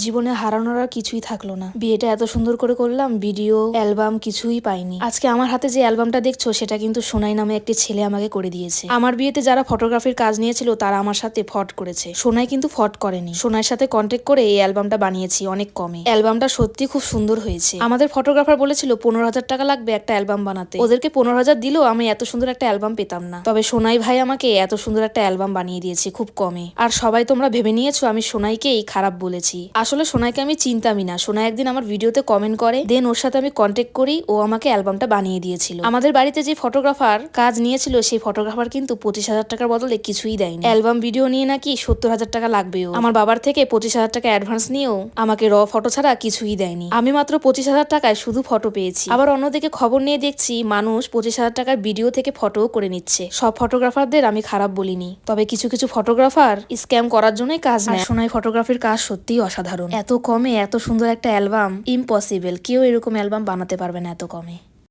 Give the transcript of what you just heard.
জীবনে হারানোর আর কিছুই থাকলো না। বিয়েটা এত সুন্দর করে করলাম, ভিডিও অ্যালবাম কিছুই পাইনি। আজকে আমার হাতে যে অ্যালবামটা দেখছো সেটা কিন্তু সোনাই নামে একটি ছেলে আমাকে করে দিয়েছে। আমার বিয়েতে যারা ফটোগ্রাফির কাজ নিয়েছিল তারা আমার সাথে ফট করেছে, সোনাই কিন্তু ফট করেনি। সোনাইয়ের সাথে কন্ট্যাক্ট করে এই অ্যালবামটা বানিয়েছি অনেক কমে। অ্যালবামটা সত্যি খুব সুন্দর হয়েছে। আমাদের ফটোগ্রাফার বলেছিল 15,000 টাকা লাগবে একটা অ্যালবাম বানাতে। ওদেরকে 15,000 দিলেও আমি এত সুন্দর একটা অ্যালবাম পেতাম না। তবে সোনাই ভাই আমাকে এত সুন্দর একটা অ্যালবাম বানিয়ে দিয়েছে খুব কমে। আর সবাই তোমরা ভেবে নিয়েছো আমি সোনাইকেই খারাপ বলেছি। আসলে সোনাইকে আমি চিনতামই না। সোনাই একদিন আমার ভিডিওতে কমেন্ট করে, দেন ওর সাথে আমি কন্ট্যাক্ট করি, ও আমাকে অ্যালবামটা বানিয়ে দিয়েছিল। আমাদের বাড়িতে যে ফটোগ্রাফার কাজ নিয়েছিল সেই ফটোগ্রাফার কিন্তু 25,000 টাকার বদলে কিছুই দেয়নি। অ্যালবাম ভিডিও নিয়ে নাকি 70,000 টাকা লাগবেও। আমার বাবার থেকে 25,000 টাকা অ্যাডভান্স নিয়েও আমাকে র ফটো ছাড়া কিছুই দেয়নি। আমি মাত্র 25,000 টাকায় শুধু ফটো পেয়েছি। আবার অন্যদিকে খবর নিয়ে দেখছি মানুষ 25,000 টাকার ভিডিও থেকে ফটোও করে নিচ্ছে। সব ফটোগ্রাফারদের আমি খারাপ বলিনি, তবে কিছু কিছু ফটোগ্রাফার স্ক্যাম করার জন্যই কাজ নেয়। সোনাই ফটোগ্রাফির কাজ সত্যিই অসাধারণ। এত কমে এত সুন্দর একটা অ্যালবাম ইম্পসিবল, কেউ এরকম অ্যালবাম বানাতে পারবে না এত কমে।